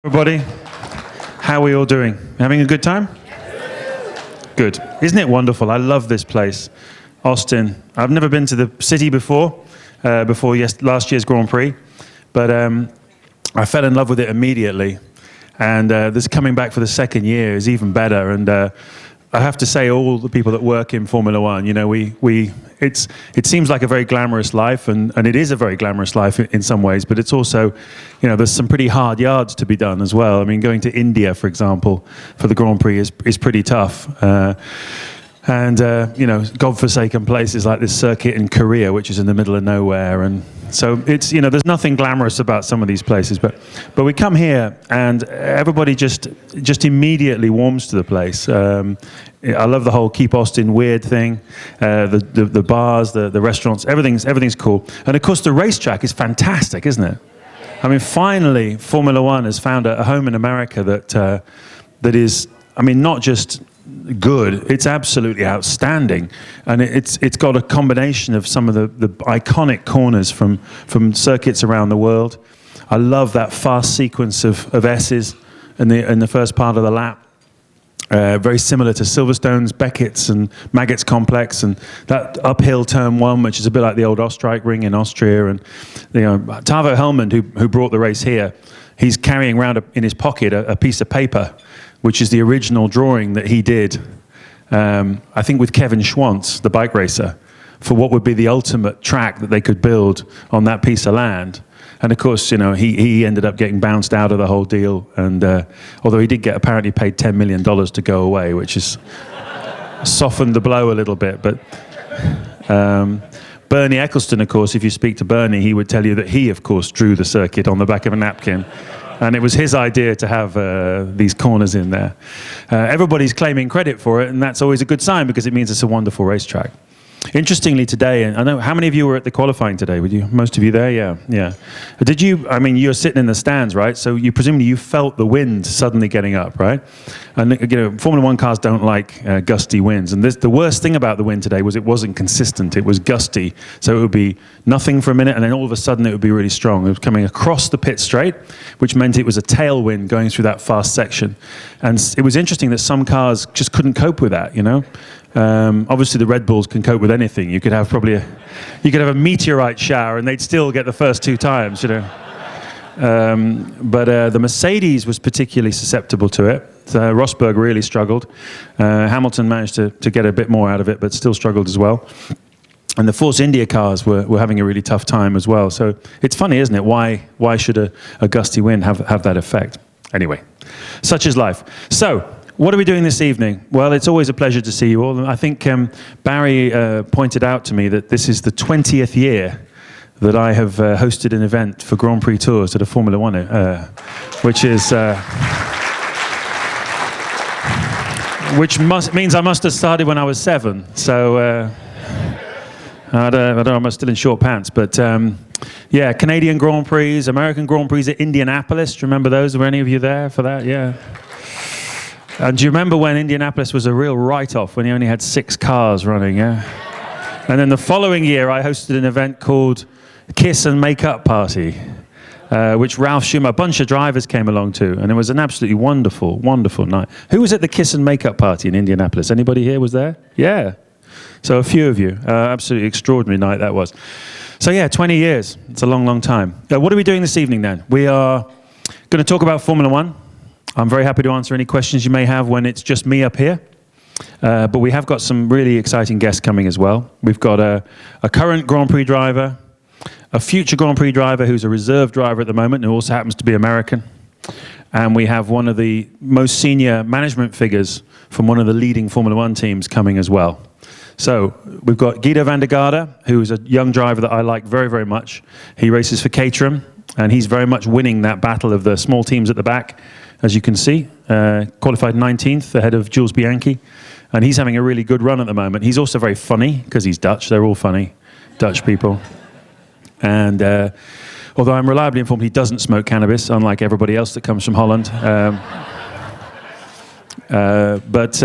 Everybody, how are we all doing? Having a good time? Good. Isn't it wonderful? I love this place, Austin. I've never been to the city before last year's Grand Prix, but I fell in love with it immediately. And this coming back for the second year is even better. And I have to say, all the people that work in Formula One, you know, it seems like a very glamorous life, and it is a very glamorous life in some ways, but it's also, you know, there's some pretty hard yards to be done as well. I mean, going to India, for example, for the Grand Prix is pretty tough. You know, godforsaken places like this circuit in Korea, which is in the middle of nowhere. And so it's, you know, there's nothing glamorous about some of these places, but we come here and everybody just immediately warms to the place. I love the whole Keep Austin Weird thing, the bars, the restaurants, everything's cool. And of course the racetrack is fantastic, isn't it? I mean, finally Formula One has found a home in America that is, I mean, not just good, it's absolutely outstanding, and it's got a combination of some of the iconic corners from circuits around the world. I love that fast sequence of S's in the first part of the lap. Very similar to Silverstone's, Beckett's and Maggot's complex, and that uphill turn one, which is a bit like the old Ring in Austria. And you know, Tavo Helmond, who brought the race here, he's carrying around in his pocket a piece of paper, which is the original drawing that he did, I think with Kevin Schwantz, the bike racer, for what would be the ultimate track that they could build on that piece of land. And of course, you know, he ended up getting bounced out of the whole deal. And although he did get apparently paid $10 million to go away, which has softened the blow a little bit. But Bernie Ecclestone, of course, if you speak to Bernie, he would tell you that he, of course, drew the circuit on the back of a napkin. And it was his idea to have these corners in there. Everybody's claiming credit for it, and that's always a good sign because it means it's a wonderful racetrack. Interestingly today, and I know, how many of you were at the qualifying today? Were you, most of you there? Yeah. Did you, I mean, you're sitting in the stands, right? So presumably you felt the wind suddenly getting up, right? And you know, Formula One cars don't like gusty winds. And the worst thing about the wind today was it wasn't consistent. It was gusty. So it would be nothing for a minute, and then all of a sudden it would be really strong. It was coming across the pit straight, which meant it was a tailwind going through that fast section. And it was interesting that some cars just couldn't cope with that, you know? Obviously the Red Bulls can cope with anything. You could have a meteorite shower and they'd still get the first two times, you know. But the Mercedes was particularly susceptible to it. Rosberg really struggled. Hamilton managed to get a bit more out of it, but still struggled as well. And the Force India cars were having a really tough time as well. So it's funny, isn't it? Why should a gusty wind have that effect? Anyway, such is life. So, what are we doing this evening? Well, it's always a pleasure to see you all. And I think Barry pointed out to me that this is the 20th year that I have hosted an event for Grand Prix Tours at a Formula One, which is... which means I must have started when I was 7. So, I don't know, I'm still in short pants. But, yeah, Canadian Grand Prix, American Grand Prix at Indianapolis. Do you remember those? Were any of you there for that? Yeah. And do you remember when Indianapolis was a real write-off, when he only had 6 cars running, yeah? And then the following year, I hosted an event called Kiss and Make-Up Party, which Ralph Schumacher, a bunch of drivers came along to, and it was an absolutely wonderful, wonderful night. Who was at the Kiss and Make-Up Party in Indianapolis? Anybody here was there? Yeah. So a few of you. Absolutely extraordinary night that was. So yeah, 20 years. It's a long, long time. What are we doing this evening then? We are going to talk about Formula One. I'm very happy to answer any questions you may have when it's just me up here. But we have got some really exciting guests coming as well. We've got a current Grand Prix driver, a future Grand Prix driver who's a reserve driver at the moment, who also happens to be American. And we have one of the most senior management figures from one of the leading Formula One teams coming as well. So we've got Guido van der Garde, who is a young driver that I like very, very much. He races for Caterham, and he's very much winning that battle of the small teams at the back. As you can see, qualified 19th ahead of Jules Bianchi, and he's having a really good run at the moment. He's also very funny, because he's Dutch. They're all funny, Dutch people. And although I'm reliably informed he doesn't smoke cannabis, unlike everybody else that comes from Holland. But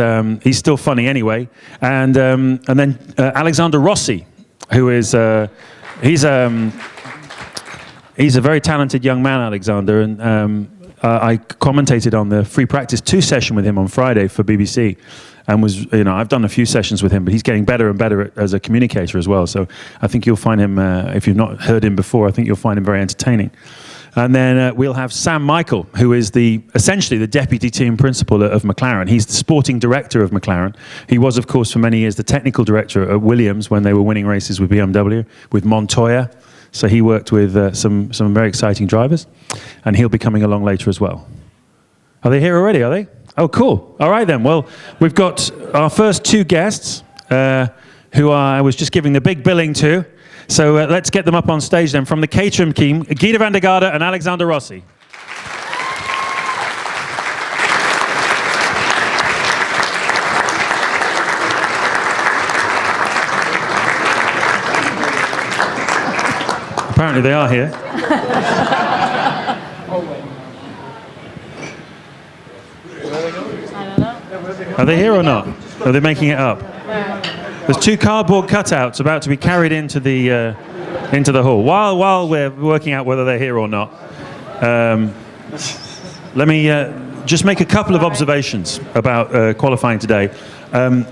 he's still funny anyway. And then Alexander Rossi, who is, he's a very talented young man, Alexander, and I commentated on the free practice 2 session with him on Friday for BBC, and I've done a few sessions with him, but he's getting better and better as a communicator as well. So I think you'll find him, if you've not heard him before, I think you'll find him very entertaining. And then we'll have Sam Michael, who is essentially the deputy team principal of McLaren. He's the sporting director of McLaren. He was, of course, for many years the technical director at Williams when they were winning races with BMW, with Montoya. So he worked with some very exciting drivers, and he'll be coming along later as well. Are they here already, are they? Oh, cool. All right then. Well, we've got our first 2 guests who I was just giving the big billing to. So let's get them up on stage then. From the Caterham team, Guido van der Garde and Alexander Rossi. Apparently they are here. Are they here or not? Are they making it up? There's 2 cardboard cutouts about to be carried into the hall. While we're working out whether they're here or not, let me just make a couple of observations about qualifying today.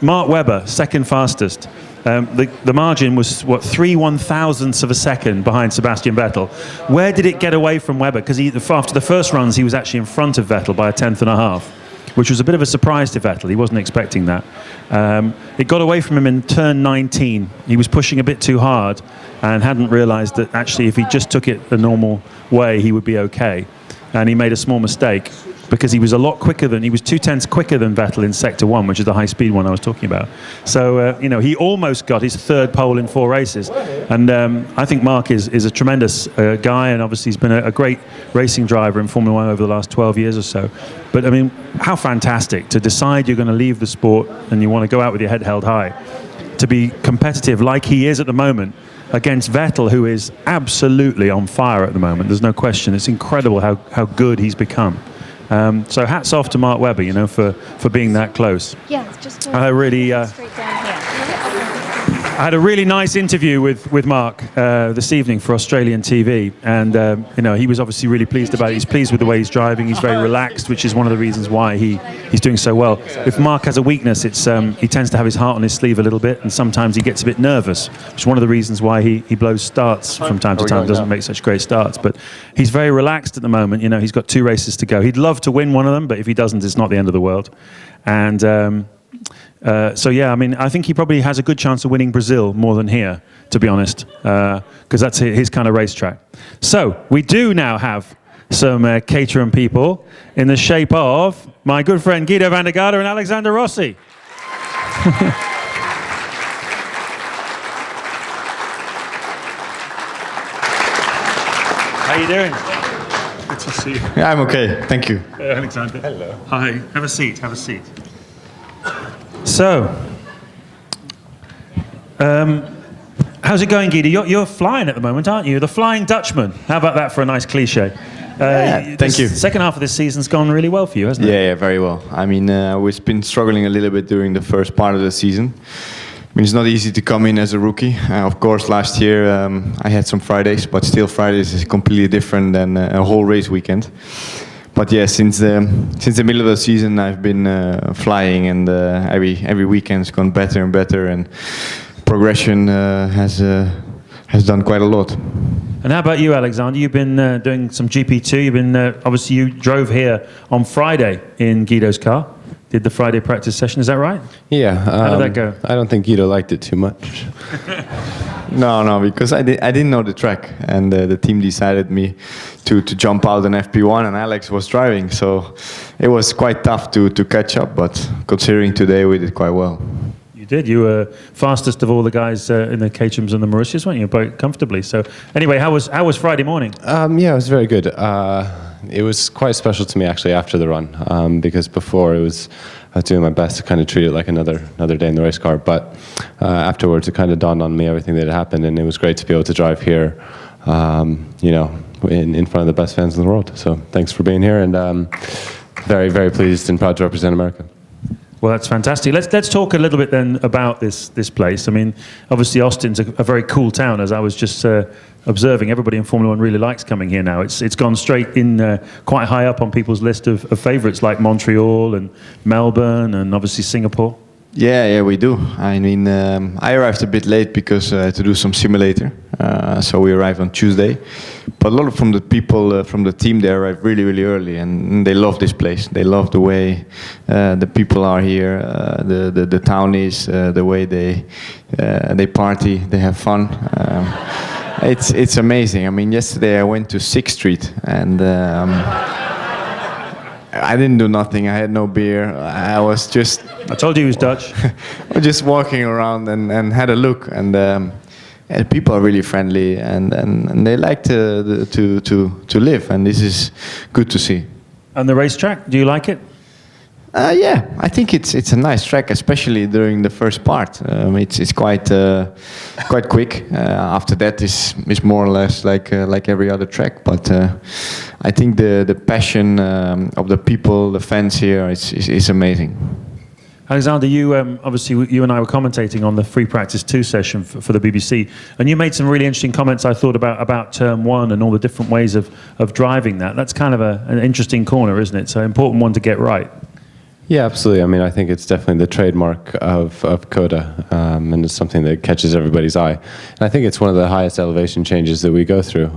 Mark Webber, second fastest. The margin was, 3/1000ths of a second behind Sebastian Vettel. Where did it get away from Webber? Because after the first runs, he was actually in front of Vettel by 1/10.5. Which was a bit of a surprise to Vettel. He wasn't expecting that. It got away from him in turn 19. He was pushing a bit too hard and hadn't realised that actually if he just took it the normal way, he would be okay. And he made a small mistake because he was a lot quicker he was 2/10 quicker than Vettel in Sector 1, which is the high-speed one I was talking about. So, he almost got his 3rd pole in 4 races. And I think Mark is a tremendous guy, and obviously he's been a great racing driver in Formula 1 over the last 12 years or so. But, I mean, how fantastic to decide you're going to leave the sport and you want to go out with your head held high, to be competitive like he is at the moment against Vettel, who is absolutely on fire at the moment. There's no question. It's incredible how good he's become. So hats off to Mark Webber, for being that close. Yeah, just I really, straight down here. I had a really nice interview with Mark this evening for Australian TV, and he was obviously really pleased about it. He's pleased with the way he's driving. He's very relaxed, which is one of the reasons why he's doing so well. If Mark has a weakness, it's he tends to have his heart on his sleeve a little bit, and sometimes he gets a bit nervous, which is one of the reasons why he blows starts from time to time, doesn't make such great starts. But he's very relaxed at the moment. He's got 2 races to go. He'd love to win one of them, but if he doesn't, it's not the end of the world. And so yeah, I mean, I think he probably has a good chance of winning Brazil more than here, to be honest, because that's his kind of racetrack. So we do now have some Caterham people in the shape of my good friend Guido van der Garde and Alexander Rossi. How you doing? Good to see you. Yeah, I'm okay. Thank you. Alexander. Hello. Hi. Have a seat. Have a seat. So, how's it going, Guido? You're flying at the moment, aren't you? The Flying Dutchman. How about that for a nice cliche? Thank you. Second half of this season's gone really well for you, hasn't it? Yeah, very well. I mean, we've been struggling a little bit during the first part of the season. I mean, it's not easy to come in as a rookie. Of course, last year I had some Fridays, but still Fridays is completely different than a whole race weekend. But yeah, since the middle of the season, I've been flying, and every weekend's gone better and better, and progression has done quite a lot. And how about you, Alexander? You've been doing some GP2. You've been obviously you drove here on Friday in Guido's car. Did the Friday practice session? Is that right? Yeah. How did that go? I don't think Guido liked it too much. No, because I didn't know the track, and the team decided me to jump out on FP1, and Alex was driving, so it was quite tough to catch up. But considering today, we did quite well. You did. You were fastest of all the guys in the Caterhams and the Mauritius, weren't you? Quite comfortably. So anyway, how was Friday morning? Yeah, it was very good. It was quite special to me actually after the run, because before I was doing my best to kind of treat it like another day in the race car. But afterwards, it kind of dawned on me everything that had happened, and it was great to be able to drive here, in front of the best fans in the world. So thanks for being here, and very, very pleased and proud to represent America. Well, that's fantastic. Let's talk a little bit then about this place. I mean, obviously Austin's a very cool town, as I was just observing. Everybody in Formula One really likes coming here now. It's gone straight in quite high up on people's list of favourites, like Montreal and Melbourne and obviously Singapore. Yeah, we do. I mean, I arrived a bit late because I had to do some simulator. So we arrived on Tuesday. But a lot from the people from the team, they arrived really, really early, and they love this place. They love the way the people are here, the town is, the way they party, they have fun. It's amazing. I mean, yesterday I went to 6th Street and. I didn't do nothing. I had no beer. I was just. I told you he was Dutch. I was just walking around and had a look, and people are really friendly, and they like to live, and this is good to see. And the racetrack, do you like it? Yeah, I think it's a nice track, especially during the first part. It's quite quick. After that is more or less like every other track. But I think the passion of the people, the fans here, is amazing. Alexander, you obviously you and I were commentating on the free practice 2 session for the BBC, and you made some really interesting comments. I thought about turn 1 and all the different ways of driving that. That's kind of an interesting corner, isn't it? So important one to get right. Yeah, absolutely. I mean, I think it's definitely the trademark of Coda, and it's something that catches everybody's eye. And I think it's one of the highest elevation changes that we go through,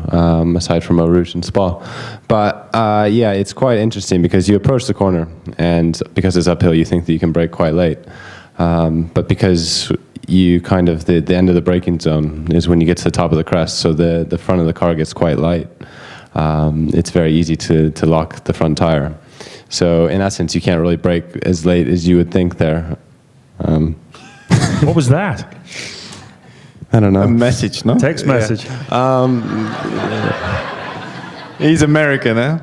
aside from Eau Rouge and Spa. But yeah, it's quite interesting because you approach the corner, and because it's uphill, you think that you can brake quite late. But because you kind of, the end of the braking zone is when you get to the top of the crest, so the front of the car gets quite light. It's very easy to lock the front tire. So in essence, you can't really brake as late as you would think there. What was that? I don't know. A message, no? Text message. He's American, huh?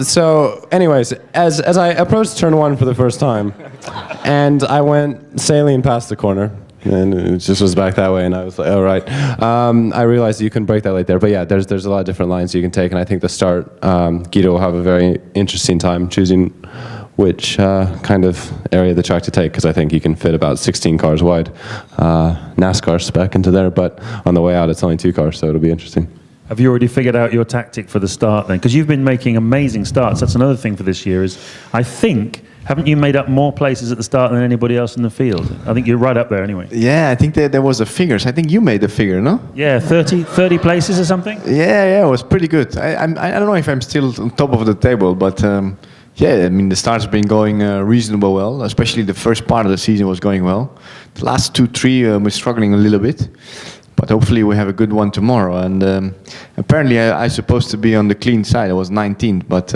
So anyways, as I approached turn 1 for the first time, and I went sailing past the corner, and it just was back that way, and I was like, all right. I realized you couldn't brake that late there, but yeah, there's a lot of different lines you can take, and I think the start, Guido will have a very interesting time choosing which kind of area of the track to take, because I think you can fit about 16 cars wide, NASCAR spec into there, but on the way out it's only 2 cars, so it'll be interesting. Have you already figured out your tactic for the start then? Because you've been making amazing starts. That's another thing for this year is, I think, haven't you made up more places at the start than anybody else in the field? I think you're right up there anyway. Yeah, I think there was a figures. I think you made the figure, no? Yeah, 30 places or something? Yeah, it was pretty good. I don't know if I'm still on top of the table, but yeah, I mean, the start's been going reasonable well, especially the first part of the season was going well. The last 2, 3, we're struggling a little bit. But hopefully we have a good one tomorrow. And apparently I supposed to be on the clean side. I was 19th, but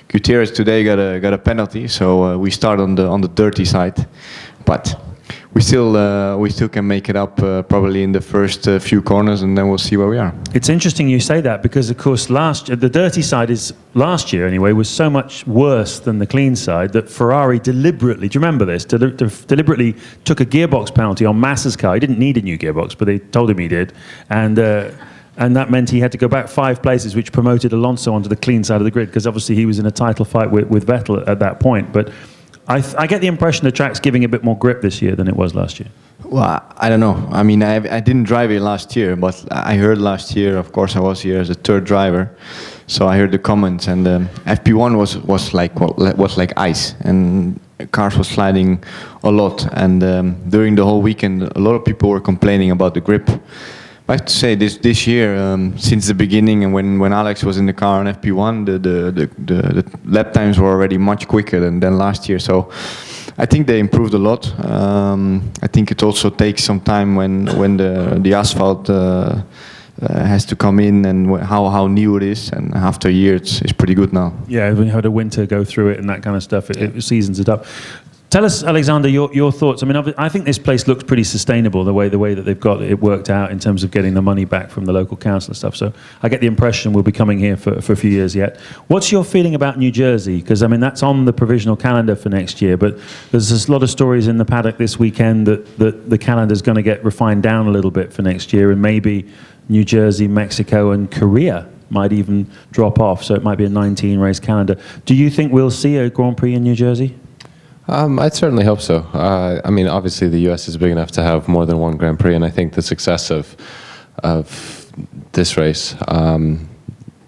Gutierrez today got a penalty, so we start on the dirty side. But we still can make it up probably in the first few corners, and then we'll see where we are. It's interesting you say that because, of course, the dirty side last year anyway was so much worse than the clean side that Ferrari deliberately, do you remember this? Deliberately took a gearbox penalty on Massa's car. He didn't need a new gearbox, but they told him he did, and that meant he had to go back 5 places, which promoted Alonso onto the clean side of the grid because obviously he was in a title fight with Vettel at that point, but. I get the impression the track's giving a bit more grip this year than it was last year. Well, I don't know. I mean, I didn't drive it last year, but I heard last year, of course, I was here as a 3rd driver. So I heard the comments, and FP1 was like ice, and cars were sliding a lot. And during the whole weekend, a lot of people were complaining about the grip. I have to say this year, since the beginning, and when Alex was in the car on FP1, the lap times were already much quicker than last year. So I think they improved a lot. I think it also takes some time when the asphalt has to come in and how new it is. And after a year, it's pretty good now. Yeah, when you had a winter go through it and that kind of stuff, it seasons it up. Tell us, Alexander, your thoughts. I mean, I think this place looks pretty sustainable, the way that they've got it worked out in terms of getting the money back from the local council and stuff. So I get the impression we'll be coming here for a few years yet. What's your feeling about New Jersey? Because, I mean, that's on the provisional calendar for next year, but there's a lot of stories in the paddock this weekend that the calendar's going to get refined down a little bit for next year, and maybe New Jersey, Mexico, and Korea might even drop off. So it might be a 19-race calendar. Do you think we'll see a Grand Prix in New Jersey? I'd certainly hope so. I mean, obviously the US is big enough to have more than one Grand Prix, and I think the success of this race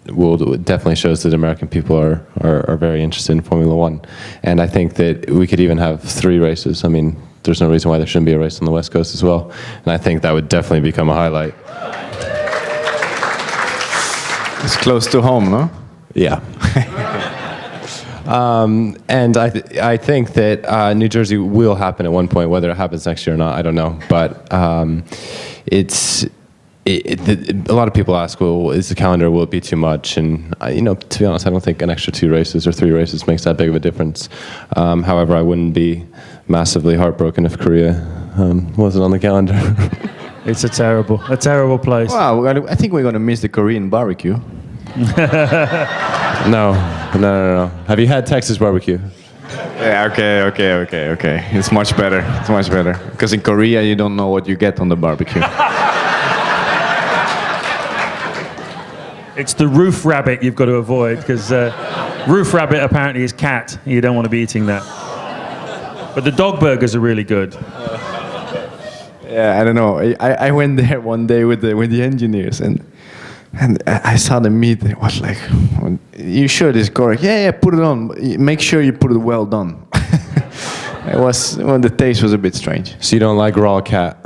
definitely shows that American people are very interested in Formula One. And I think that we could even have 3 races. I mean, there's no reason why there shouldn't be a race on the West Coast as well. And I think that would definitely become a highlight. It's close to home, no? Yeah. And I think that New Jersey will happen at one point. Whether it happens next year or not, I don't know. But a lot of people ask, well, is the calendar, will it be too much? And, to be honest, I don't think an extra 2 races or 3 races makes that big of a difference. However, I wouldn't be massively heartbroken if Korea wasn't on the calendar. It's a terrible place. Wow, I think we're going to miss the Korean barbecue. No. Have you had Texas barbecue? Yeah, okay. It's much better. Because in Korea, you don't know what you get on the barbecue. It's the roof rabbit you've got to avoid, because roof rabbit apparently is cat. You don't want to be eating that. But the dog burgers are really good. Yeah, I don't know. I went there one day with the engineers, and I saw the meat. It was like, "You sure this is correct?" Yeah, put it on. Make sure you put it well done. The taste was a bit strange. So you don't like raw cat?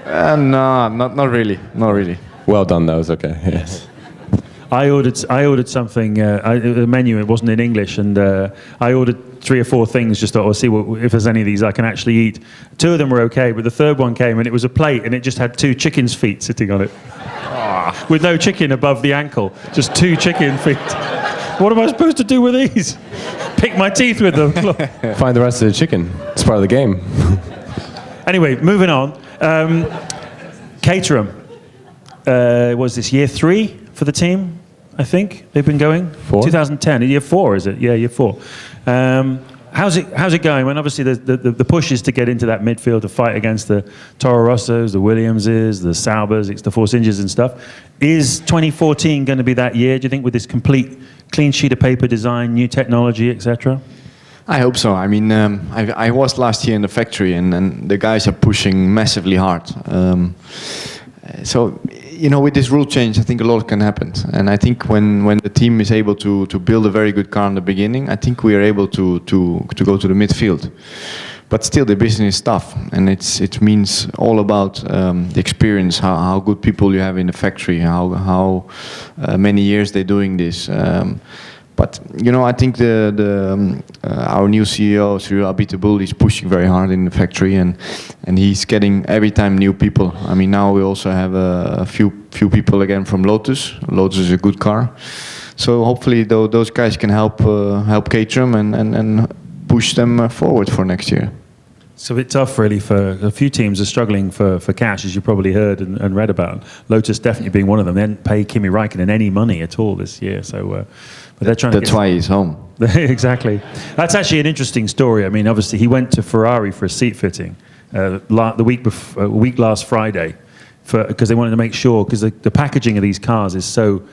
No, not really. Well done, though. It's okay. Yes. I ordered something. The menu, it wasn't in English, and I ordered 3 or 4 things just to see if there's any of these I can actually eat. 2 of them were okay, but the third one came and it was a plate and it just had 2 chicken's feet sitting on it, with no chicken above the ankle, just 2 chicken feet. What am I supposed to do with these? Pick my teeth with them. Find the rest of the chicken. It's part of the game. Anyway, moving on. Caterham. Was this year 3 for the team? I think they've been going 4. 2010. Year 4, is it? Yeah, year 4. How's it going? When obviously the push is to get into that midfield to fight against the Toro Rossos, the Williamses, the Saubers, it's the Force Inges and stuff. Is 2014 going to be that year? Do you think, with this complete clean sheet of paper design, new technology, etc.? I hope so. I mean, I was last year in the factory, and the guys are pushing massively hard. So, with this rule change, I think a lot can happen. And I think when the team is able to build a very good car in the beginning, I think we are able to go to the midfield. But still, the business is tough, and it means all about the experience, how good people you have in the factory, how many years they're doing this. But I think our new CEO, Cyril Abiteboul, is pushing very hard in the factory, and he's getting every time new people. I mean, now we also have a few people again from Lotus. Lotus is a good car, so hopefully those guys can help Caterham and push them forward for next year. It's a bit tough, really, for a few teams are struggling for cash, as you probably heard and read about. Lotus definitely being one of them. They didn't pay Kimi Räikkönen any money at all this year, so. But they're trying. That's why he's home. Exactly. That's actually an interesting story. I mean, obviously, he went to Ferrari for a seat fitting the week last Friday, because they wanted to make sure, because the packaging of these cars is so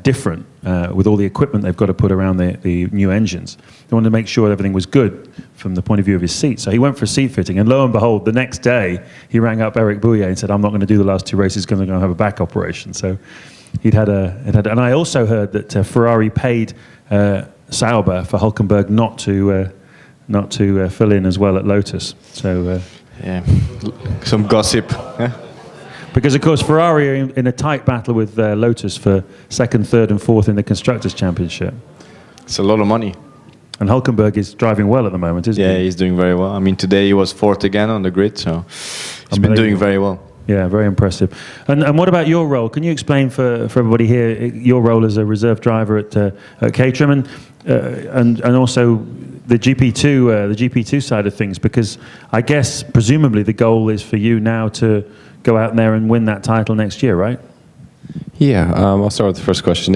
different with all the equipment they've got to put around the new engines. They wanted to make sure everything was good from the point of view of his seat. So he went for a seat fitting, and lo and behold, the next day he rang up Eric Bouillet and said, "I'm not going to do the last 2 races because I'm going to have a back operation." So he'd had and I also heard that Ferrari paid Sauber for Hülkenberg not to fill in as well at Lotus. So yeah, some gossip. Yeah? Because of course Ferrari are in a tight battle with Lotus for 2nd, 3rd, and 4th in the Constructors' Championship. It's a lot of money. And Hülkenberg is driving well at the moment, isn't he? Yeah, he's doing very well. I mean, today he was 4th again on the grid, so he's been doing very well. Yeah, very impressive. And what about your role? Can you explain for everybody here your role as a reserve driver at Caterham and also the GP2 side of things? Because I guess presumably the goal is for you now to go out there and win that title next year, right? Yeah, I'll start with the first question.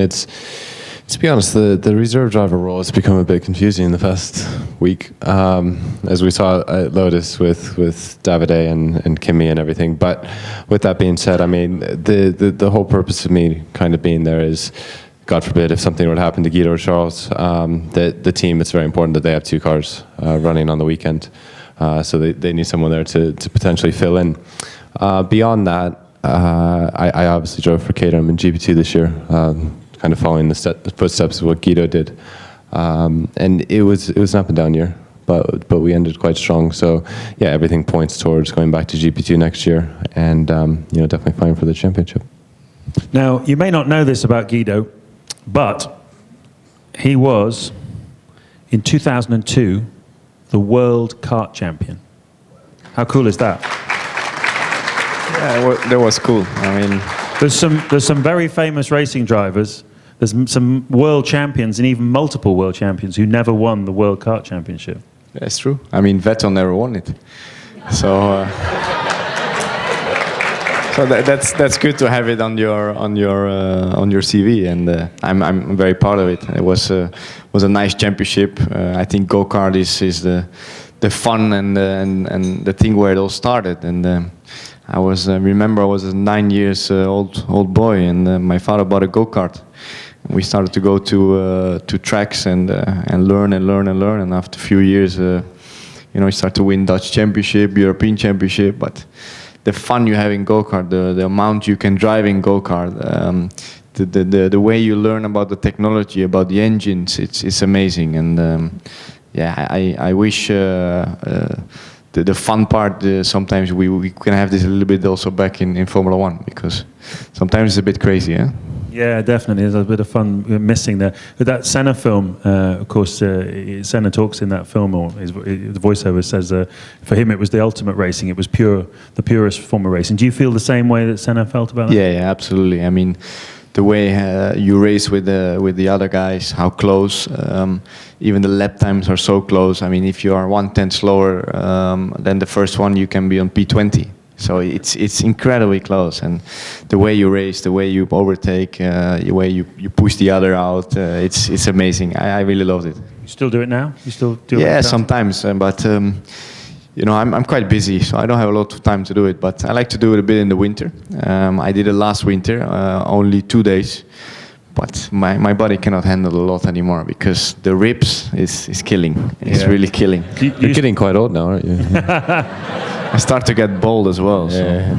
To be honest, the reserve driver role has become a bit confusing in the past week, as we saw at Lotus with Davide and Kimi and everything. But with that being said, I mean, the whole purpose of me kind of being there is, God forbid, if something were to happen to Guido or Charles, the team, it's very important that they have 2 cars running on the weekend. So they need someone there to potentially fill in. Beyond that, I obviously drove for Caterham in GP2 this year, kind of following the footsteps of what Guido did, and it was an up and down year, but we ended quite strong. So yeah, everything points towards going back to GP2 next year, and definitely fighting for the championship. Now, you may not know this about Guido, but he was in 2002 the world kart champion. How cool is that? Yeah, that was cool. I mean, there's some very famous racing drivers. There's some world champions and even multiple world champions who never won the World Kart Championship. that's true. I mean, Vettel never won it, so that's good to have it on your CV, and I'm very proud of it. It was a nice championship. I think go-kart is the fun and the thing where it all started. And I remember I was a 9 years old boy, and my father bought a go-kart. We started to go to tracks and learn. And after a few years, you start to win Dutch championship, European championship. But the fun you have in go-kart, the amount you can drive in go-kart, the way you learn about the technology, about the engines, it's amazing. And I wish the fun part, sometimes we can have this a little bit also back in Formula One, because sometimes it's a bit crazy, yeah? Yeah, definitely. There's a bit of fun missing there. But that Senna film, of course, Senna talks in that film, or the voiceover says for him it was the ultimate racing. It was the purest form of racing. Do you feel the same way that Senna felt about that? Yeah, absolutely. I mean, the way you race with the other guys, how close, even the lap times are so close. I mean, if you are 1/10 slower than the first one, you can be on P20. So it's incredibly close, and the way you race, the way you overtake, the way you push the other out, it's amazing. I really loved it. You still do it now? You still do it? Yeah, sometimes, but I'm quite busy, so I don't have a lot of time to do it. But I like to do it a bit in the winter. I did it last winter, only 2 days. But my body cannot handle a lot anymore, because the ribs is killing. It's really killing. You're getting quite old now, aren't you? I start to get bold as well. So. Yeah.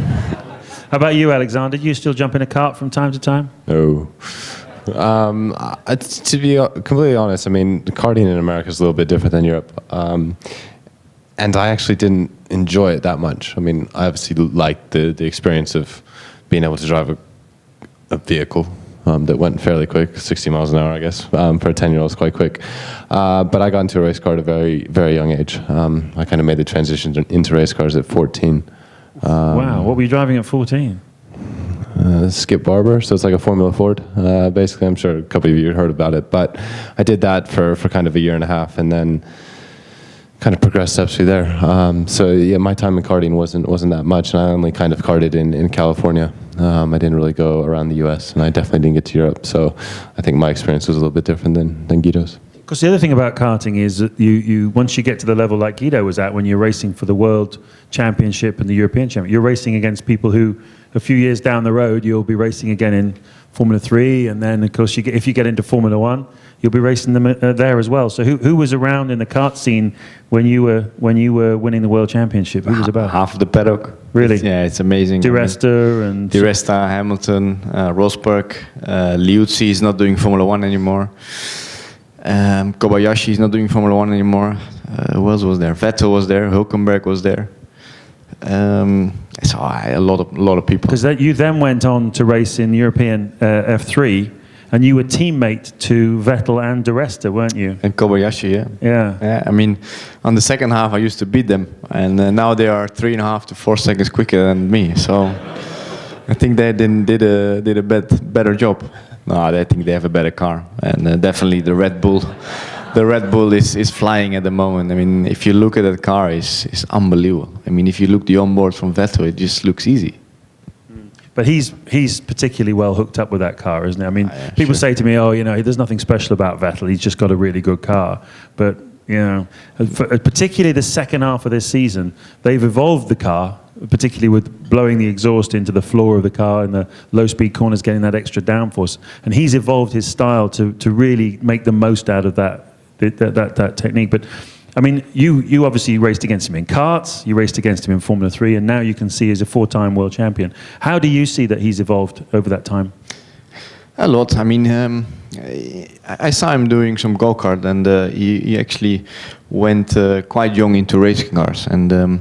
How about you, Alexander? Do you still jump in a kart from time to time? No. To be completely honest, I mean, karting in America is a little bit different than Europe. And I actually didn't enjoy it that much. I mean, I obviously liked the experience of being able to drive a vehicle that went fairly quick, 60 miles an hour, I guess. For a 10-year-old, it's quite quick. But I got into a race car at a very, very young age. I kind of made the transition into race cars at 14. Wow, what were you driving at 14? Skip Barber, so it's like a Formula Ford. Basically, I'm sure a couple of you heard about it. But I did that for kind of a year and a half, and then kind of progressed up through there. So yeah, my time in karting wasn't that much, and I only kind of karted in California. I didn't really go around the US, and I definitely didn't get to Europe. So I think my experience was a little bit different than Guido's. Because the other thing about karting is that you once you get to the level like Guido was at, when you're racing for the World Championship and the European Championship, you're racing against people who, a few years down the road, you'll be racing again in Formula 3, and then of course if you get into Formula 1, you'll be racing them there as well. So who was around in the kart scene when you were winning the World Championship? Who was about? Half of the paddock. Really? It's amazing. Di Resta and... Di Resta, Hamilton, Rosberg, Liuzzi is not doing Formula 1 anymore. Kobayashi is not doing Formula 1 anymore. Who else was there? Vettel was there. Hülkenberg was there. So a lot of people. Because you then went on to race in European F3, and you were teammate to Vettel and Di Resta, weren't you? And Kobayashi, yeah. Yeah. I mean, on the second half, I used to beat them, and now they are 3.5 to 4 seconds quicker than me. So I think they did a better job. No, I think they have a better car, and definitely the Red Bull. The Red Bull is flying at the moment. I mean, if you look at that car, it's unbelievable. I mean, if you look the onboard from Vettel, it just looks easy. But he's particularly well hooked up with that car, isn't he? I mean, Yeah, people sure. say to me, "Oh, there's nothing special about Vettel. He's just got a really good car." But particularly the second half of this season, they've evolved the car, particularly with blowing the exhaust into the floor of the car and the low-speed corners, getting that extra downforce. And he's evolved his style to really make the most out of that technique. But I mean, you obviously raced against him in karts, you raced against him in Formula 3, and now you can see he's a 4-time world champion. How do you see that he's evolved over that time? A lot. I mean, I saw him doing some go-kart, and he actually went quite young into racing cars. And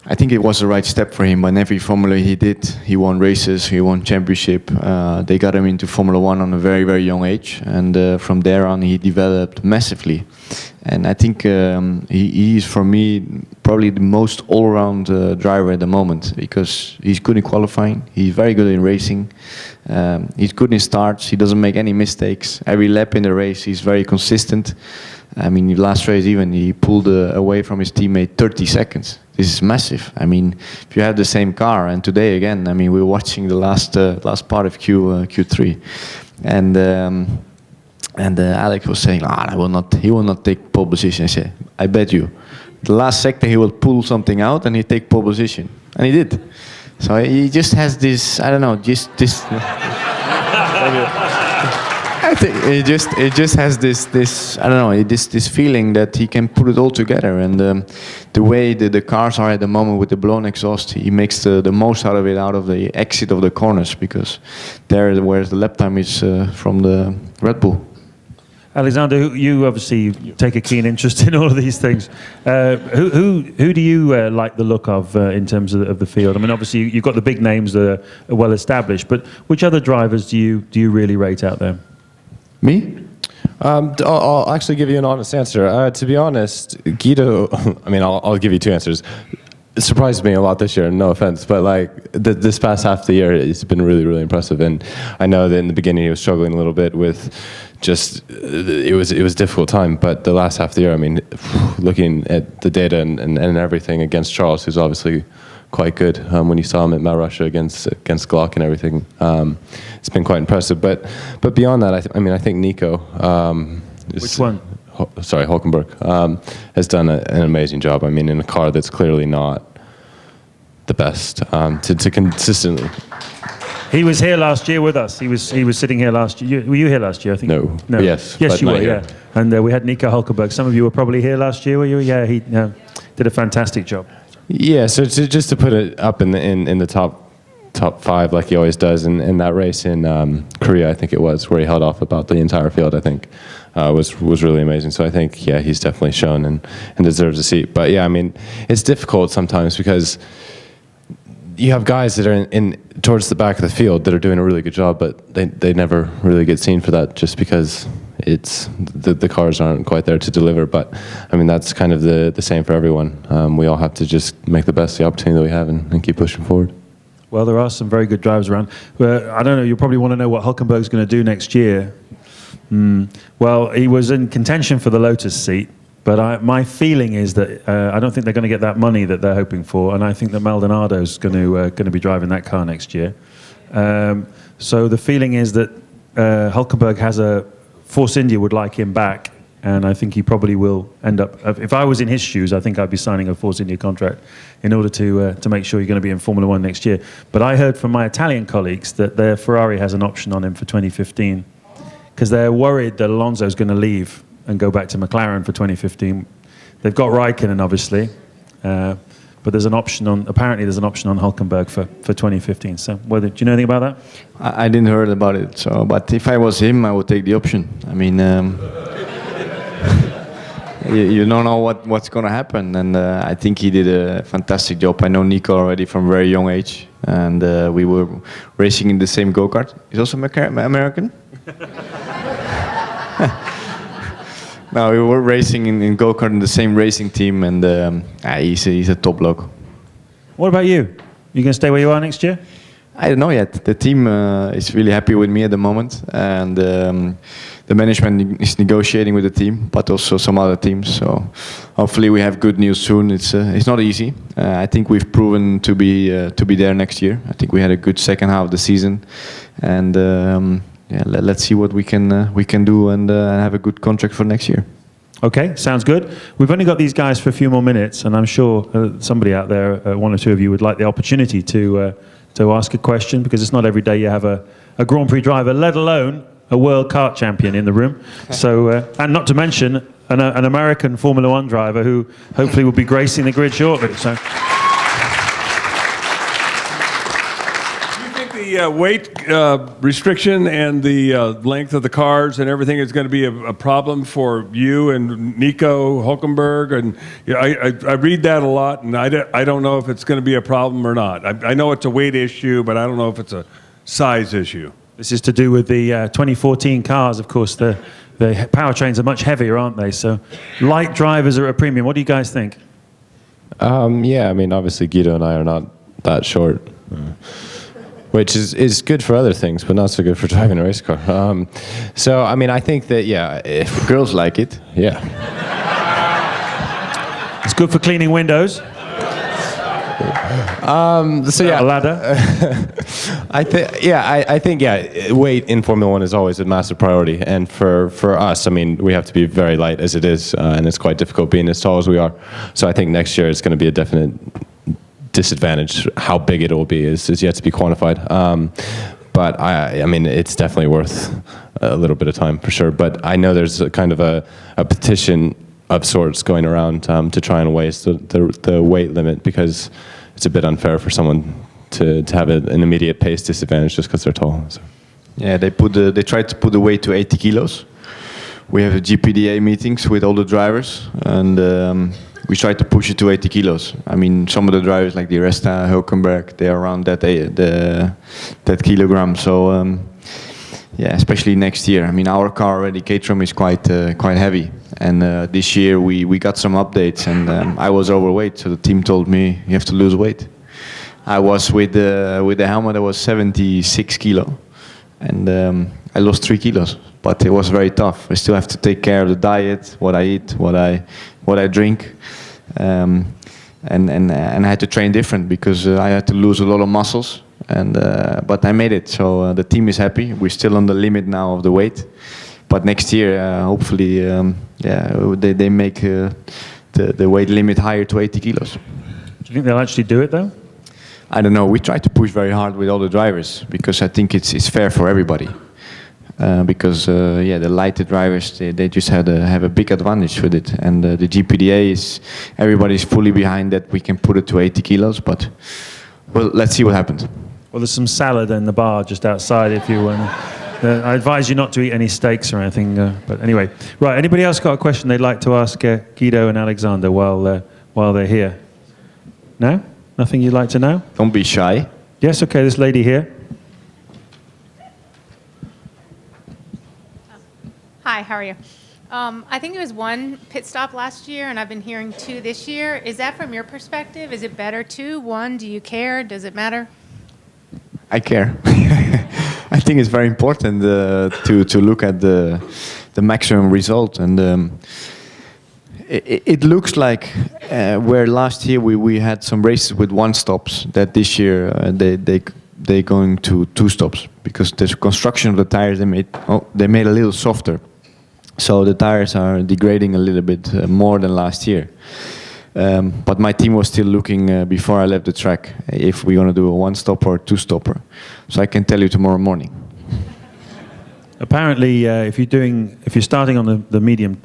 I think it was the right step for him. And every Formula he did, he won races, he won championship. They got him into Formula 1 on a very, very young age. And from there on, he developed massively. And I think he is, for me, probably the most all-round driver at the moment, because he's good in qualifying, he's very good in racing, he's good in starts, he doesn't make any mistakes. Every lap in the race, he's very consistent. I mean, the last race even, he pulled away from his teammate 30 seconds. This is massive. I mean, if you have the same car, and today again, I mean, we were watching the last part of Q3, and Alex was saying, he will not take pole position. I said, I bet you, the last sector he will pull something out and he take pole position, and he did. So he just has this, I don't know, just this. I think it just has this I don't know, this feeling that he can put it all together, and the way the cars are at the moment with the blown exhaust, he makes the most out of it, out of the exit of the corners, because there where the lap time is from the Red Bull. Alexander, you obviously take a keen interest in all of these things. Who do you like the look of in terms of the field? I mean, obviously you've got the big names that are well established, but which other drivers do you really rate out there? Me? I'll actually give you an honest answer. To be honest, Guido, I mean, I'll give you two answers. It surprised me a lot this year, no offense, but like this past half of the year, it's been really, really impressive. And I know that in the beginning he was struggling a little bit with just, it was a difficult time, but the last half of the year, I mean, looking at the data and everything against Charles, who's obviously quite good, when you saw him at Mount Russia against Glock and everything, it's been quite impressive. But beyond that, I think Nico. Which one? Sorry, Hulkenberg, has done an amazing job. I mean, in a car that's clearly not the best, to consistently. He was here last year with us. He was sitting here last year. Were you here last year? I think. No. Yes. Yes, you were. here. Yeah. And we had Nico Hulkenberg. Some of you were probably here last year. Were you? Yeah. He did a fantastic job. Yeah. So just to put it up in the top five, like he always does, in that race in Korea, I think it was, where he held off about the entire field, I think, was really amazing. So I think, yeah, he's definitely shown and deserves a seat. But yeah, I mean, it's difficult sometimes because you have guys that are in towards the back of the field that are doing a really good job, but they never really get seen for that, just because it's the cars aren't quite there to deliver. But I mean, that's kind of the same for everyone. We all have to just make the best of the opportunity that we have and keep pushing forward. Well, there are some very good drivers around. I don't know, you probably want to know what Hulkenberg's going to do next year. Well, he was in contention for the Lotus seat, but my feeling is that I don't think they're going to get that money that they're hoping for, and I think that Maldonado's going to be driving that car next year. So the feeling is that Hulkenberg has Force India would like him back, and I think he probably will end up. If I was in his shoes, I think I'd be signing a Force India contract in order to make sure you're going to be in Formula One next year. But I heard from my Italian colleagues that their Ferrari has an option on him for 2015, because they're worried that Alonso's going to leave and go back to McLaren for 2015. They've got Raikkonen, obviously, but there's an option on. Apparently, there's an option on Hulkenberg for 2015. So, do you know anything about that? I didn't heard about it. So, but if I was him, I would take the option. I mean. You don't know what's going to happen, and I think he did a fantastic job. I know Nico already from a very young age, and we were racing in the same go-kart. He's also American? No, we were racing in go-kart in the same racing team, and he's a top bloke. What about you? You going to stay where you are next year? I don't know yet. The team is really happy with me at the moment, and the management is negotiating with the team, but also some other teams. So hopefully we have good news soon. It's not easy. I think we've proven to be there next year. I think we had a good second half of the season, and let's see what we can do and have a good contract for next year. Okay, sounds good. We've only got these guys for a few more minutes, and I'm sure somebody out there, one or two of you, would like the opportunity to ask a question, because it's not every day you have a Grand Prix driver, let alone a world kart champion in the room. So, and not to mention an American Formula One driver who hopefully will be gracing the grid shortly. So, the weight restriction and the length of the cars and everything is going to be a problem for you and Nico Hulkenberg, and I read that a lot, and I don't know if it's going to be a problem or not. I know it's a weight issue, but I don't know if it's a size issue. this is to do with the 2014 cars. Of course, the powertrains are much heavier, aren't they? So light drivers are at a premium. What do you guys think? Yeah, I mean, obviously Guido and I are not that short. Which is good for other things, but not so good for driving a race car. So, I mean, I think that, yeah, if Girls like it. yeah. It's good for cleaning windows. So yeah, A ladder. I think weight in Formula One is always a massive priority, and for us, I mean, we have to be very light as it is, and it's quite difficult being as tall as we are. So I think next year it's going to be a definite disadvantage. How big it will be is yet to be quantified. But I mean, it's definitely worth a little bit of time for sure. But I know there's a kind of a petition of sorts going around to try and raise the weight limit, because it's a bit unfair for someone to have an immediate pace disadvantage just because they're tall. So. Yeah, they tried to put the weight to 80 kilos. We have a GPDA meetings with all the drivers, and we try to push it to 80 kilos. I mean, some of the drivers like the Resta, Hulkenberg, they are around that kilogram. So yeah, especially next year. I mean, our car already, Caterham, is quite heavy, and this year we got some updates, and I was overweight, so the team told me you have to lose weight. I was with the helmet, I was 76 kilo, and I lost 3 kilos. But it was very tough. I still have to take care of the diet, what I eat, what I drink, and I had to train different because I had to lose a lot of muscles. But I made it, so the team is happy. We're still on the limit now of the weight, but next year, hopefully, they make the weight limit higher to 80 kilos. Do you think they'll actually do it though? I don't know. We try to push very hard with all the drivers because I think it's fair for everybody. Because the lighter drivers they just have a big advantage with it, and the GPDA is everybody's fully behind that. We can put it to 80 kilos, but well, let's see what happens. Well, there's some salad in the bar just outside if you want. I advise you not to eat any steaks or anything. But anyway, right. Anybody else got a question they'd like to ask Guido and Alexander while they're here? No? Nothing you'd like to know? Don't be shy. Yes. Okay. This lady here. Hi, how are you? I think it was 1 pit stop last year, and I've been hearing 2 this year. Is that from your perspective? Is it better 2, 1? Do you care? Does it matter? I care. I think it's very important to look at the maximum result, and it looks like where last year we had some races with 1 stops, that this year they're going to 2 stops because the construction of the tires they made a little softer. So the tires are degrading a little bit more than last year. But my team was still looking before I left the track if we're going to do a 1-stopper or 2-stopper. So I can tell you tomorrow morning. Apparently, if you're starting on the medium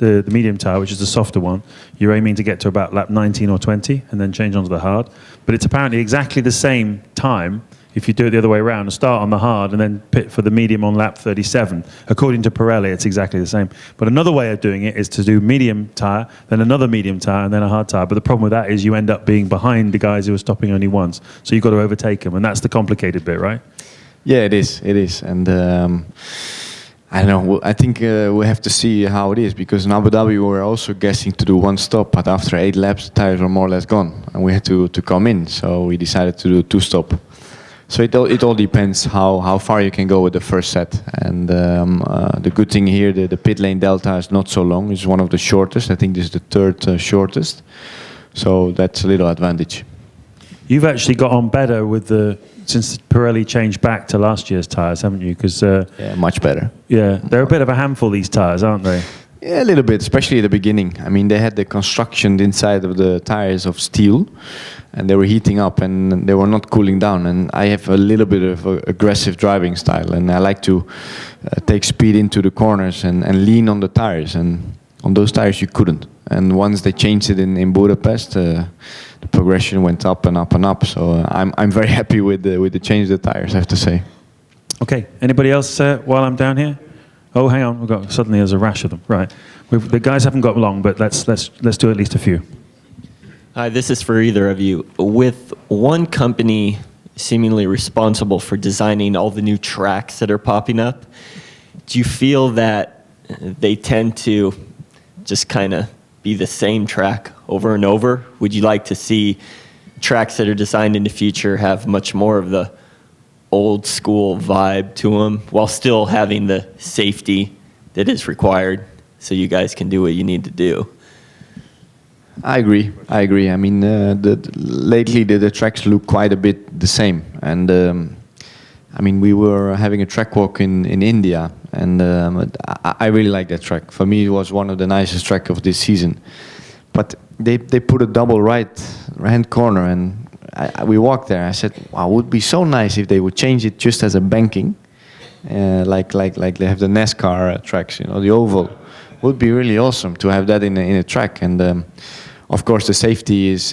tire, which is the softer one, you're aiming to get to about lap 19 or 20, and then change onto the hard. But it's apparently exactly the same time if you do it the other way around and start on the hard and then pit for the medium on lap 37. According to Pirelli, it's exactly the same. But another way of doing it is to do medium tire, then another medium tire, and then a hard tire. But the problem with that is you end up being behind the guys who are stopping only once. So you've got to overtake them, and that's the complicated bit, right? Yeah, it is. And I don't know. I think we have to see how it is, because in Abu Dhabi we were also guessing to do 1 stop, but after 8 laps the tires were more or less gone, and we had to come in. So we decided to do 2 stop. So it all depends how far you can go with the first set. And the good thing here, the pit lane delta is not so long. It's one of the shortest. I think this is the third shortest. So that's a little advantage. You've actually got on better since Pirelli changed back to last year's tyres, haven't you? Because yeah, much better. Yeah, they're a bit of a handful, these tyres, aren't they? Yeah, a little bit, especially at the beginning. I mean, they had the construction inside of the tires of steel, and they were heating up, and they were not cooling down. And I have a little bit of a aggressive driving style, and I like to take speed into the corners and lean on the tires. And on those tires, you couldn't. And once they changed it in Budapest, the progression went up and up and up. So I'm very happy with the change of the tires, I have to say. Okay. Anybody else while I'm down here? Oh, hang on. Suddenly there's a rash of them. Right. The guys haven't got long, but let's do at least a few. Hi, this is for either of you. With one company seemingly responsible for designing all the new tracks that are popping up, do you feel that they tend to just kind of be the same track over and over? Would you like to see tracks that are designed in the future have much more of the old school vibe to them while still having the safety that is required so you guys can do what you need to do? I agree. I mean, lately the tracks look quite a bit the same. And I mean, we were having a track walk in India, and I really like that track. For me, it was one of the nicest tracks of this season. But they put a double right-hand corner, and we walked there. I said, wow, it would be so nice if they would change it just as a banking, like they have the NASCAR tracks, the oval. Would be really awesome to have that in a track. And of course, the safety is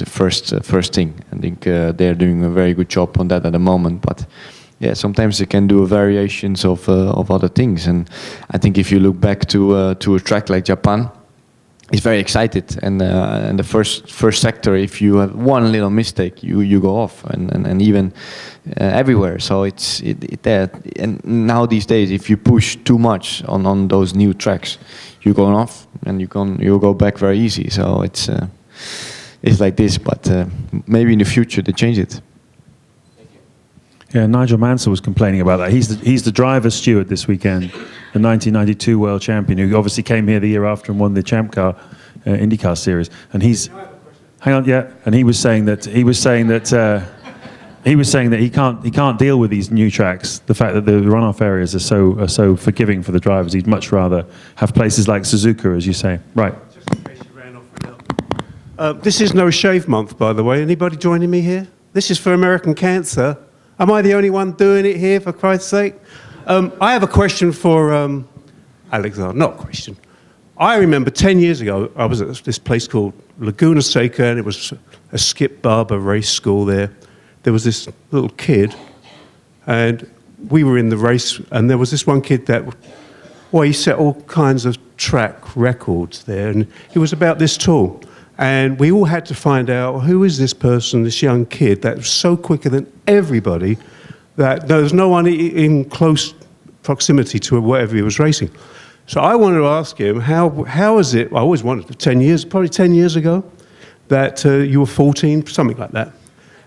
first thing. I think they're doing a very good job on that at the moment. But yeah, sometimes they can do variations of other things. And I think if you look back to a track like Japan, it's very excited. And the first sector, if you have one little mistake, you go off, and even everywhere. So it's there. And now these days, if you push too much on those new tracks, you go off, and you'll go back very easy. So it's like this. But maybe in the future they change it. Yeah, Nigel Mansell was complaining about that. He's the driver's steward this weekend, the 1992 world champion, who obviously came here the year after and won the Champ Car IndyCar series. And hang on, yeah. And he was saying that he can't deal with these new tracks. The fact that the runoff areas are so forgiving for the drivers. He'd much rather have places like Suzuka, as you say. Right. Just in case you ran off without. This is No Shave Month, by the way. Anybody joining me here? This is for American cancer. Am I the only one doing it here, for Christ's sake? I have a question for Alexander. Not a question. I remember 10 years ago, I was at this place called Laguna Seca, and it was a Skip Barber race school there. There was this little kid, and we were in the race, and there was this one kid that, well, he set all kinds of track records there, and he was about this tall. And we all had to find out, who is this person, this young kid that was so quicker than everybody that there was no one in close proximity to whatever he was racing. So I wanted to ask him, how is it, I always wanted, probably 10 years ago, that you were 14, something like that,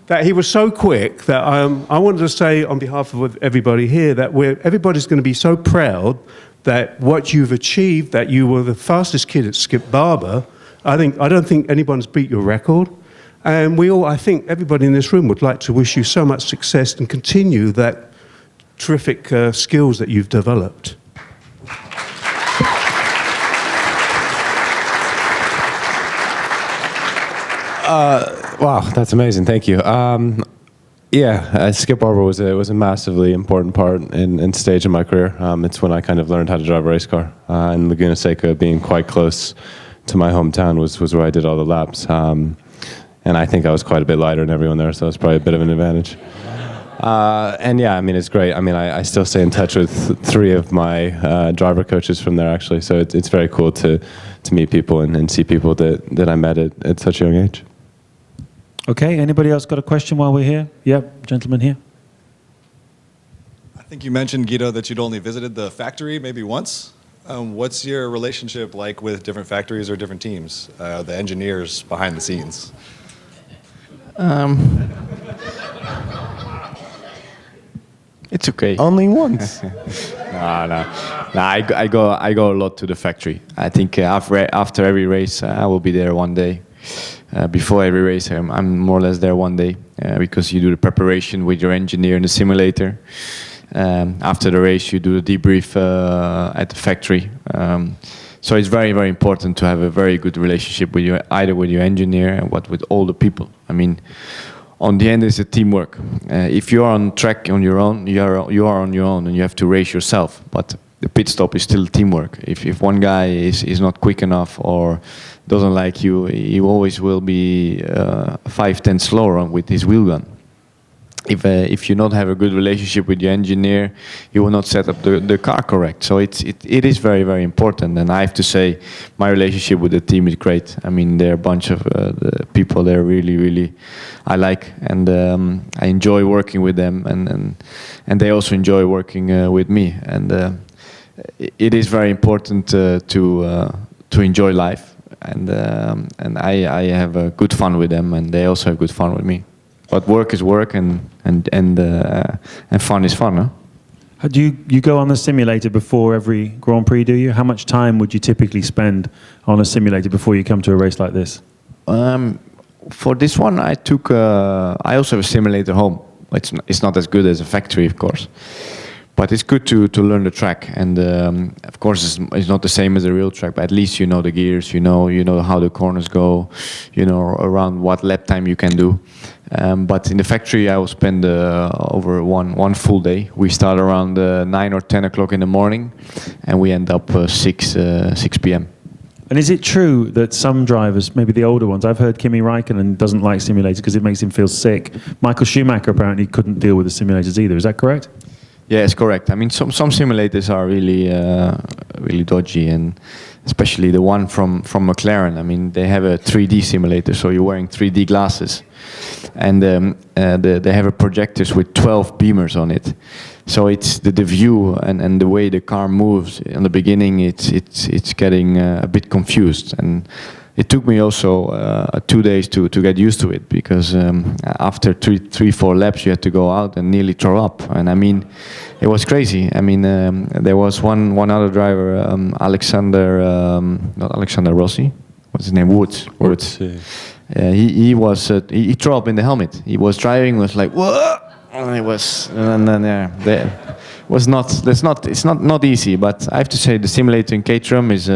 that he was so quick that I wanted to say on behalf of everybody here that everybody's going to be so proud that what you've achieved, that you were the fastest kid at Skip Barber. I don't think anyone's beat your record. And I think everybody in this room would like to wish you so much success and continue that terrific skills that you've developed. Wow, that's amazing. Thank you. Skip Barber was a massively important part and stage in my career. It's when I kind of learned how to drive a race car. And Laguna Seca being quite close to my hometown was where I did all the laps. And I think I was quite a bit lighter than everyone there, so it's probably a bit of an advantage. And yeah, I mean, it's great. I mean, I still stay in touch with 3 of my driver coaches from there, actually. So it's very cool to meet people and see people that I met at such a young age. Okay, anybody else got a question while we're here? Yep, gentleman here. I think you mentioned, Guido, that you'd only visited the factory maybe once. What's your relationship like with different factories or different teams, the engineers behind the scenes? It's okay. Only once. No. I go a lot to the factory. I think after every race, I will be there one day. Before every race, I'm more or less there one day because you do the preparation with your engineer in the simulator. After the race, you do the debrief at the factory. So it's very, very important to have a very good relationship with either with your engineer and with all the people. I mean, on the end, it's a teamwork. If you are on track on your own, you are on your own, and you have to race yourself. But the pit stop is still teamwork. If one guy is not quick enough or doesn't like you, he always will be 5-10 slower with his wheel gun. If you not have a good relationship with your engineer, you will not set up the car correct. So it is very, very important. And I have to say, my relationship with the team is great. I mean, they're a bunch of the people they're really, really I like, and I enjoy working with them, and they also enjoy working with me. And it is very important to enjoy life, and I have good fun with them, and they also have good fun with me. But work is work, and fun is fun, huh? Do you go on the simulator before every Grand Prix, do you? How much time would you typically spend on a simulator before you come to a race like this? For this one, I also have a simulator home. It's not as good as a factory, of course. But it's good to learn the track, and of course it's not the same as a real track. But at least you know the gears, you know how the corners go, you know around what lap time you can do. But in the factory, I will spend over one full day. We start around 9 or 10 o'clock in the morning, and we end up 6 p.m. And is it true that some drivers, maybe the older ones, I've heard Kimi Räikkönen doesn't like simulators because it makes him feel sick. Michael Schumacher apparently couldn't deal with the simulators either. Is that correct? Yeah, it's correct. I mean, some simulators are really dodgy, and especially the one from McLaren. I mean, they have a 3D simulator, so you're wearing 3D glasses, and they have a projectors with 12 beamers on it. So it's the view and the way the car moves. In the beginning, it's getting a bit confused, and it took me also 2 days to get used to it, because after 3-4 laps you had to go out and nearly throw up. And I mean, it was crazy. I mean, there was one other driver, not Alexander Rossi, what's his name? Woods. Yeah. He threw up in the helmet. He was driving, was like, whoa! And it was, and then it's not easy. But I have to say, the simulator in Caterham is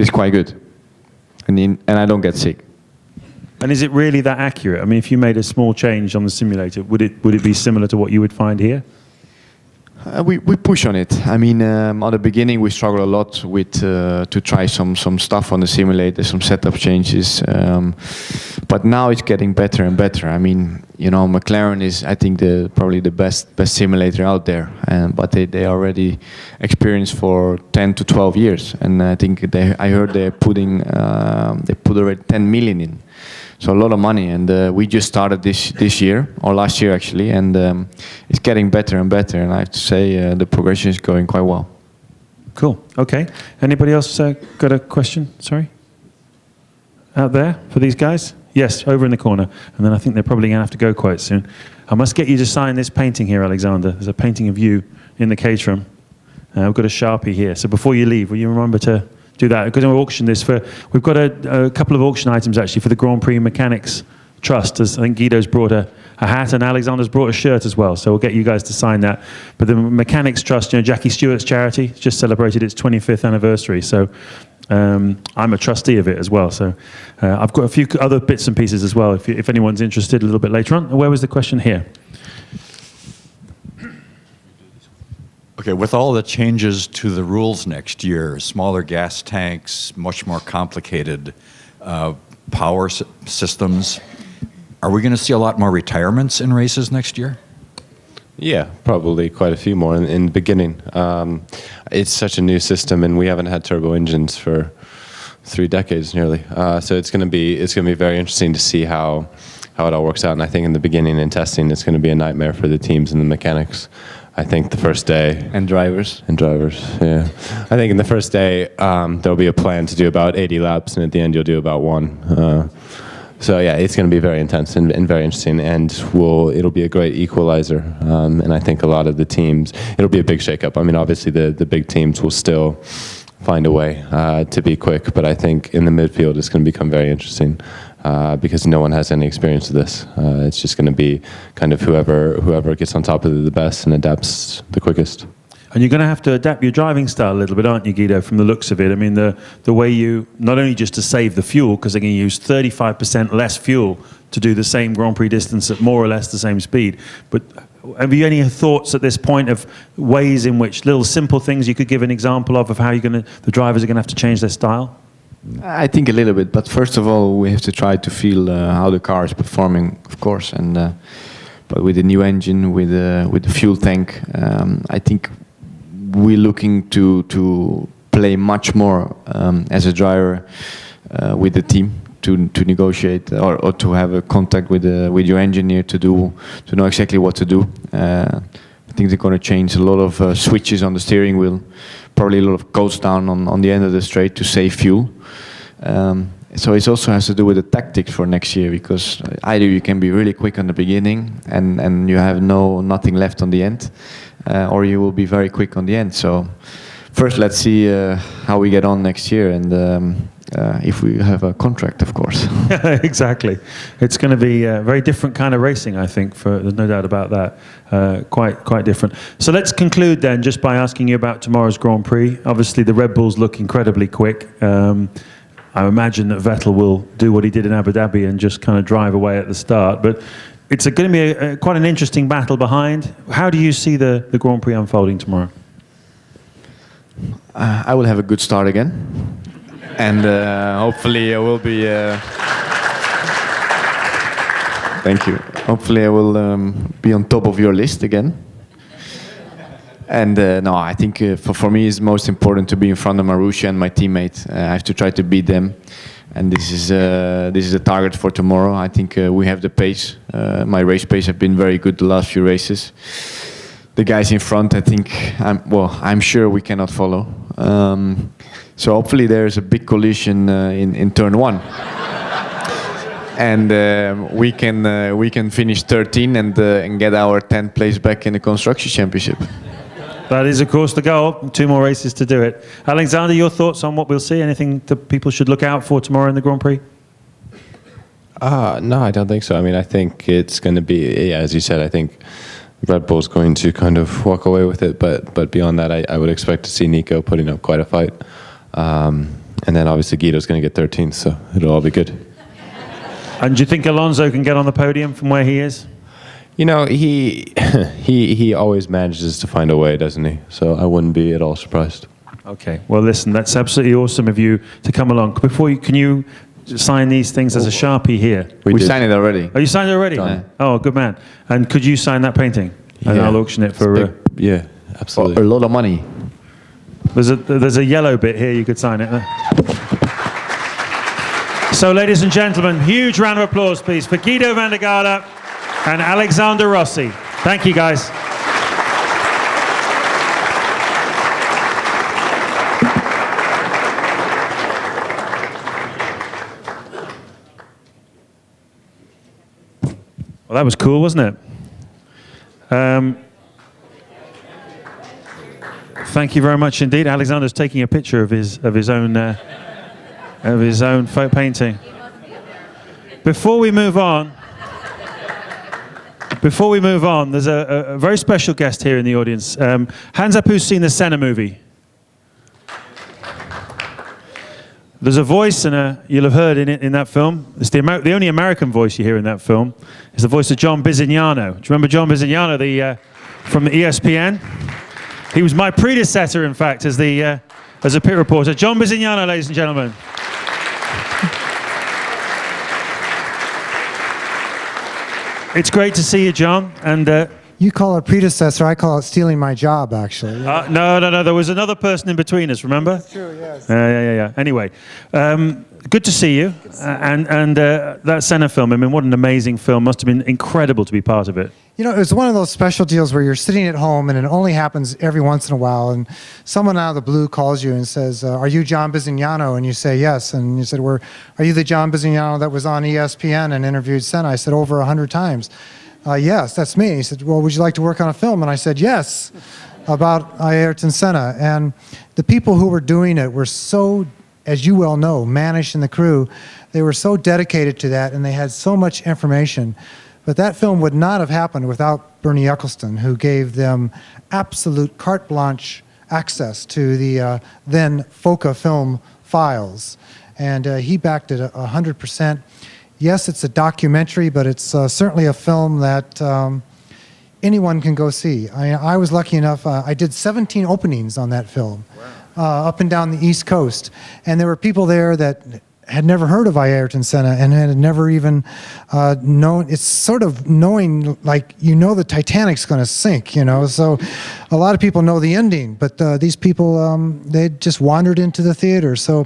quite good. And I don't get sick. And is it really that accurate? I mean, if you made a small change on the simulator, would it be similar to what you would find here? We push on it. I mean, at the beginning we struggle a lot with to try some stuff on the simulator, some setup changes. But now it's getting better and better. I mean, McLaren is, I think, probably the best simulator out there. But they already experienced for 10 to 12 years, and I think I heard they put already 10 million in. So a lot of money, and we just started this year, or last year actually, and it's getting better and better, and I have to say the progression is going quite well. Cool, okay. Anybody else got a question? Sorry? Out there for these guys? Yes, over in the corner, and then I think they're probably going to have to go quite soon. I must get you to sign this painting here, Alexander. There's a painting of you in the Caterham. We've got a Sharpie here, so before you leave, will you remember to do that? We're going to auction this we've got a couple of auction items actually for the Grand Prix Mechanics Trust. As I think Guido's brought a hat and Alexander's brought a shirt as well, so we'll get you guys to sign that. But the Mechanics Trust, Jackie Stewart's charity, just celebrated its 25th anniversary, so I'm a trustee of it as well. So I've got a few other bits and pieces as well, if anyone's interested a little bit later on. Where was the question here? Okay, with all the changes to the rules next year, smaller gas tanks, much more complicated power systems, are we going to see a lot more retirements in races next year? Yeah, probably quite a few more in the beginning. It's such a new system, and we haven't had turbo engines for 3 decades nearly. So it's going to be very interesting to see how it all works out. And I think in the beginning in testing, it's going to be a nightmare for the teams and the mechanics. I think the first day... And drivers. Yeah. I think in the first day, there'll be a plan to do about 80 laps, and at the end you'll do about 1. So yeah, it's going to be very intense and very interesting, and it'll be a great equalizer. And I think a lot of the teams, it'll be a big shakeup. I mean, obviously the big teams will still find a way to be quick, but I think in the midfield it's going to become very interesting because no one has any experience of this. It's just going to be kind of whoever gets on top of it the best and adapts the quickest. And you're going to have to adapt your driving style a little bit, aren't you, Guido, from the looks of it? I mean, the way you, not only just to save the fuel, because they're going to use 35% less fuel to do the same Grand Prix distance at more or less the same speed, but have you any thoughts at this point of ways in which, little simple things you could give an example of how the drivers are going to have to change their style? I think a little bit, but first of all, we have to try to feel how the car is performing, of course, and but with the new engine, with the fuel tank, I think we're looking to play much more as a driver with the team to negotiate or to have a contact with your engineer to know exactly what to do. I think they're going to change a lot of switches on the steering wheel, probably a lot of coast down on the end of the straight to save fuel. So it also has to do with the tactics for next year, because either you can be really quick on the beginning and you have nothing left on the end, or you will be very quick on the end. So first let's see how we get on next year, and if we have a contract, of course. Exactly. It's going to be a very different kind of racing, I think, there's no doubt about that. Quite different. So let's conclude then just by asking you about tomorrow's Grand Prix. Obviously the Red Bulls look incredibly quick. I imagine that Vettel will do what he did in Abu Dhabi and just kind of drive away at the start. But it's going to be quite an interesting battle behind. How do you see the Grand Prix unfolding tomorrow? I will have a good start again. And hopefully I will be... Thank you. Hopefully I will be on top of your list again. And no, I think for me it's most important to be in front of Marussia and my teammate. I have to try to beat them. And this is the target for tomorrow. I think we have the pace. My race pace have been very good the last few races. The guys in front, I think, I'm sure we cannot follow. So hopefully there's a big collision in turn one, and we can finish 13 and get our 10th place back in the construction championship. That is, of course, the goal. 2 more races to do it. Alexander, your thoughts on what we'll see? Anything that people should look out for tomorrow in the Grand Prix? No, I don't think so. I mean, I think it's going to be, as you said, I think Red Bull's going to kind of walk away with it. But beyond that, I would expect to see Nico putting up quite a fight. And then obviously Guido's going to get 13th, so it'll all be good. And do you think Alonso can get on the podium from where he is? You know, he always manages to find a way, doesn't he? So I wouldn't be at all surprised. Okay. Well, listen, that's absolutely awesome of you to come along. Can you sign these things as a Sharpie here? We signed it already. Oh, you signed it already? Done. Oh, good man. And could you sign that painting? And Yeah. I'll auction it for... yeah, absolutely. A lot of money. There's a yellow bit here, you could sign it. So, ladies and gentlemen, huge round of applause, please, for Guido van der Garde and Alexander Rossi. Thank you, guys. Well, that was cool, wasn't it? Thank you very much indeed. Alexander's taking a picture of his own photo painting. Before we move on, there's a very special guest here in the audience. Hands up who's seen the Senna movie. There's a voice, and you'll have heard in that film. It's the only American voice you hear in that film. It's the voice of John Bisignano. Do you remember John Bisignano, from ESPN? He was my predecessor, in fact, as a pit reporter. John Bisignano, ladies and gentlemen. It's great to see you, John. And you call it predecessor, I call it stealing my job, actually. No. There was another person in between us, remember? That's true, yes. Yeah. Anyway, good to see you. And that Senna film, I mean, what an amazing film. Must have been incredible to be part of it. You know, it was one of those special deals where you're sitting at home and it only happens every once in a while, and someone out of the blue calls you and says, are you John Bisignano? And you say yes. And you said, are you the John Bisignano that was on ESPN and interviewed Senna? I said, over 100 times. Yes, that's me. He said, well, would you like to work on a film? And I said, yes, about Ayrton Senna. And the people who were doing it were so, as you well know, Manish and the crew, they were so dedicated to that, and they had so much information. But that film would not have happened without Bernie Eccleston, who gave them absolute carte blanche access to the then FOCA film files. And he backed it 100%. Yes, it's a documentary, but it's certainly a film that anyone can go see. I was lucky enough, I did 17 openings on that film, up and down the East Coast. And there were people there that had never heard of Ayrton Senna and had never even known. It's sort of knowing, like, you know, the Titanic's going to sink, you know. So a lot of people know the ending, but these people, they just wandered into the theater. So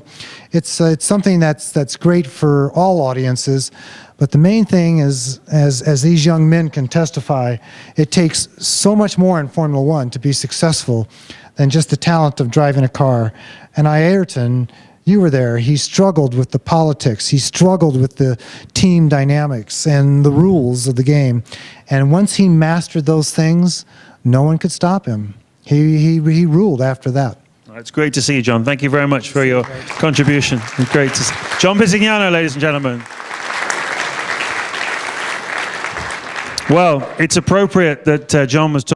it's something that's great for all audiences. But the main thing is, as these young men can testify, it takes so much more in Formula One to be successful than just the talent of driving a car. And Ayrton, you were there. He struggled with the politics. He struggled with the team dynamics and the rules of the game. And once he mastered those things, no one could stop him. He ruled after that. It's great to see you, John. Thank you very much for your contribution. It's great to see John Bisignano, ladies and gentlemen. Well, it's appropriate that John was talking